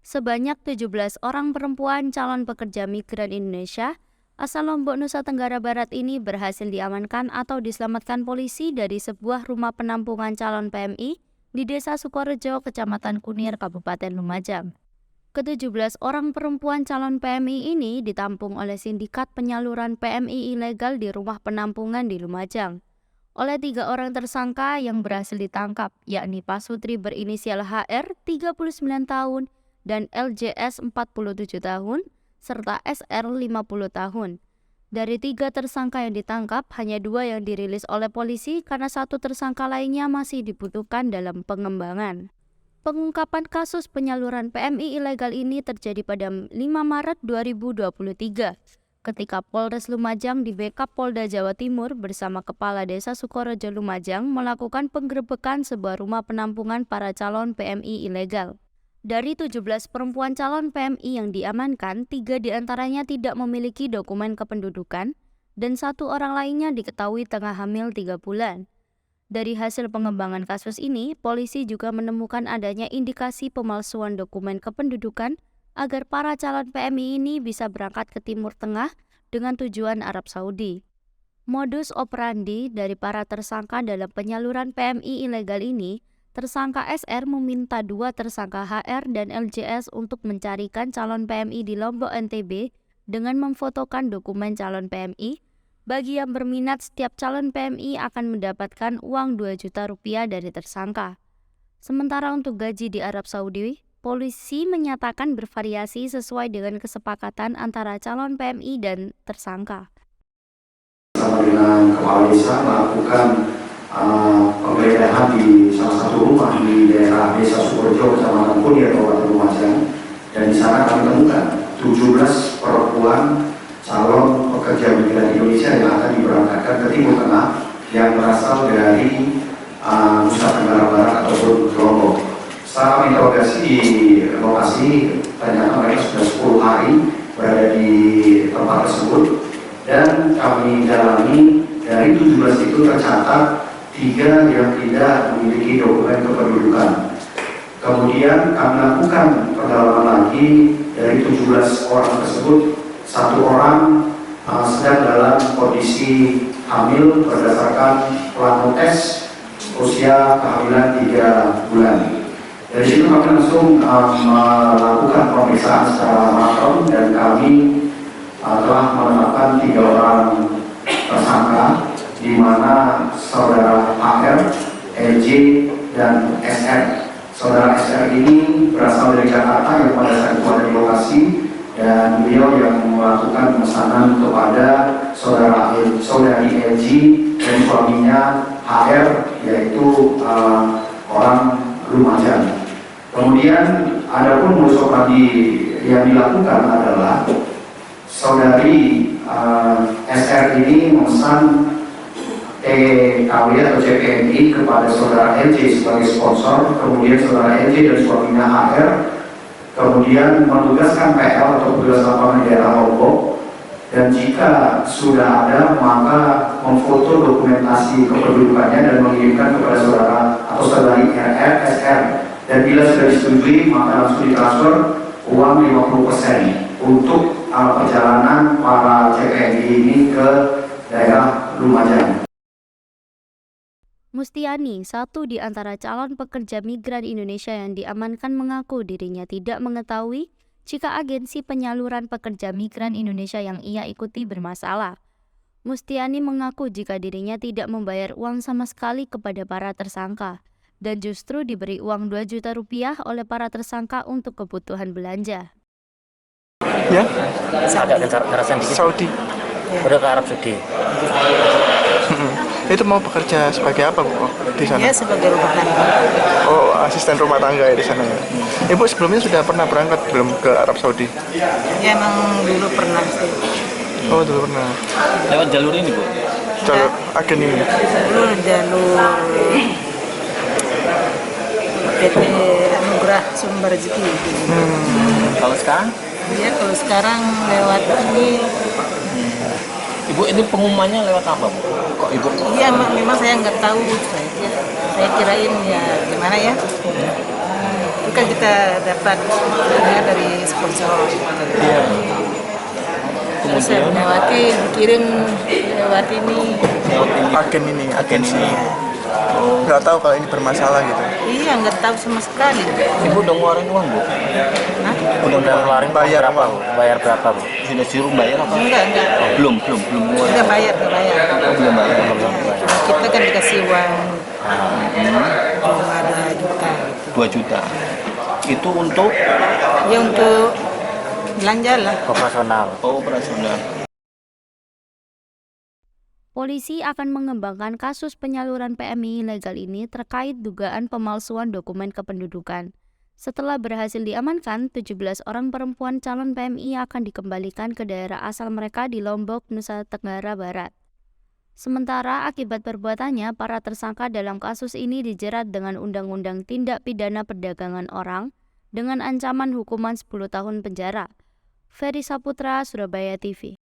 Sebanyak 17 orang perempuan calon pekerja migran Indonesia asal Lombok, Nusa Tenggara Barat ini berhasil diamankan atau diselamatkan polisi dari sebuah rumah penampungan calon PMI di Desa Sukorejo, Kecamatan Kunir, Kabupaten Lumajang. Ke-17 orang perempuan calon PMI ini ditampung oleh sindikat penyaluran PMI ilegal di rumah penampungan di Lumajang oleh 3 orang tersangka yang berhasil ditangkap, yakni Pasutri berinisial HR 39 tahun dan LJS 47 tahun, serta SR 50 tahun. Dari 3 tersangka yang ditangkap, hanya 2 yang dirilis oleh polisi karena 1 tersangka lainnya masih dibutuhkan dalam pengembangan. Pengungkapan kasus penyaluran PMI ilegal ini terjadi pada 5 Maret 2023, ketika Polres Lumajang di backup Polda Jawa Timur bersama Kepala Desa Sukorejo Lumajang melakukan penggerebekan sebuah rumah penampungan para calon PMI ilegal. Dari 17 perempuan calon PMI yang diamankan, 3 diantaranya tidak memiliki dokumen kependudukan dan 1 orang lainnya diketahui tengah hamil 3 bulan. Dari hasil pengembangan kasus ini, polisi juga menemukan adanya indikasi pemalsuan dokumen kependudukan agar para calon PMI ini bisa berangkat ke Timur Tengah dengan tujuan Arab Saudi. Modus operandi dari para tersangka dalam penyaluran PMI ilegal ini, tersangka SR meminta 2 tersangka HR dan LJS untuk mencarikan calon PMI di Lombok NTB dengan memfotokan dokumen calon PMI. Bagi yang berminat, setiap calon PMI akan mendapatkan uang 2 juta rupiah dari tersangka. Sementara untuk gaji di Arab Saudi, polisi menyatakan bervariasi sesuai dengan kesepakatan antara calon PMI dan tersangka. Sama dengan Kepala Desa melakukan penggeledahan di salah satu rumah di daerah Desa Sukorejo, Kecamatan Kunir, Kabupaten Lumajang, dan di sana kami temukan 17 perempuan calon pekerja migran Indonesia yang akan diberangkatkan ke Timur Tengah yang berasal dari Nusa Tenggara Barat ataupun Lombok. Setelah interogasi di lokasi, ternyata mereka sudah 10 hari berada di tempat tersebut, dan kami dalami dari 17 itu tercatat 3 yang tidak memiliki dokumen kependudukan. Kemudian kami lakukan pendalaman lagi, dari 17 orang tersebut 1 orang sedang dalam kondisi hamil berdasarkan plano tes usia kehamilan 3 bulan. Dari situ kami langsung melakukan pemeriksaan secara makro dan kami telah menetapkan 3 orang tersangka, di mana saudara HR, LJ, dan SR. Saudara SR ini berasal dari Jakarta yang pada saat itu ada di lokasi, dan beliau yang melakukan pemesanan kepada saudari LJ dan suaminya HR, yaitu orang Lumajang. Kemudian adapun modus operandi yang dilakukan adalah saudari SR ini memesan TKW atau CPNI kepada saudara LJ sebagai sponsor, kemudian saudara LJ dan suaminya HR kemudian menugaskan PL atau petugas lapangan daerah Lombok, dan jika sudah ada maka memfoto dokumentasi kependudukannya dan mengirimkan kepada saudara atau saudari RR, SR, dan bila sudah disetujui maka langsung ditransfer uang 50% untuk perjalanan para CPNI ini ke daerah Lumajang. Mustiani, 1 di antara calon pekerja migran Indonesia yang diamankan, mengaku dirinya tidak mengetahui jika agensi penyaluran pekerja migran Indonesia yang ia ikuti bermasalah. Mustiani mengaku jika dirinya tidak membayar uang sama sekali kepada para tersangka dan justru diberi uang 2 juta rupiah oleh para tersangka untuk kebutuhan belanja. Ya? Saudi. Udah ke Arab Saudi. Itu mau bekerja sebagai apa, Bu, di sana? Ya, sebagai rumah tangga. Oh, asisten rumah tangga ya di sana ya. Ibu sebelumnya sudah pernah berangkat belum ke Arab Saudi? Ya, emang dulu pernah sih. Oh, dulu pernah. Lewat jalur ini, Bu? Jalur agen ini? Dulu jalur PT Anugerah Sumber Rezeki. Kalau sekarang? Ya, kalau sekarang lewat ini. Ibu, ini pengumumannya lewat apa, Bu? Kok Ibu? Iya, memang saya nggak tahu. Saya kirain ya gimana ya. Itu kan kita dapat dari sponsor. Iya. Terus saya Kemudian melewati dikirim lewat ini. lewat ini. Agen ini, agensi. Nggak tahu kalau ini bermasalah gitu. Iya, nggak tahu sama sekali. Ibu udah ngeluarin uang, Bu? Hah? Udah ngeluarin Bayar apa? Bayar berapa, Bu? Sudah suruh bayar apa? Enggak. Belum ngeluarin. Udah bayar. Belum bayar. Kita kan dikasih uang cuma 2 juta. 2 juta. Itu untuk Ya untuk belanja lah. Operasional. operasional. Polisi akan mengembangkan kasus penyaluran PMI ilegal ini terkait dugaan pemalsuan dokumen kependudukan. Setelah berhasil diamankan, 17 orang perempuan calon PMI akan dikembalikan ke daerah asal mereka di Lombok, Nusa Tenggara Barat. Sementara akibat perbuatannya, para tersangka dalam kasus ini dijerat dengan Undang-Undang Tindak Pidana Perdagangan Orang dengan ancaman hukuman 10 tahun penjara. Ferry Saputra, Surabaya TV.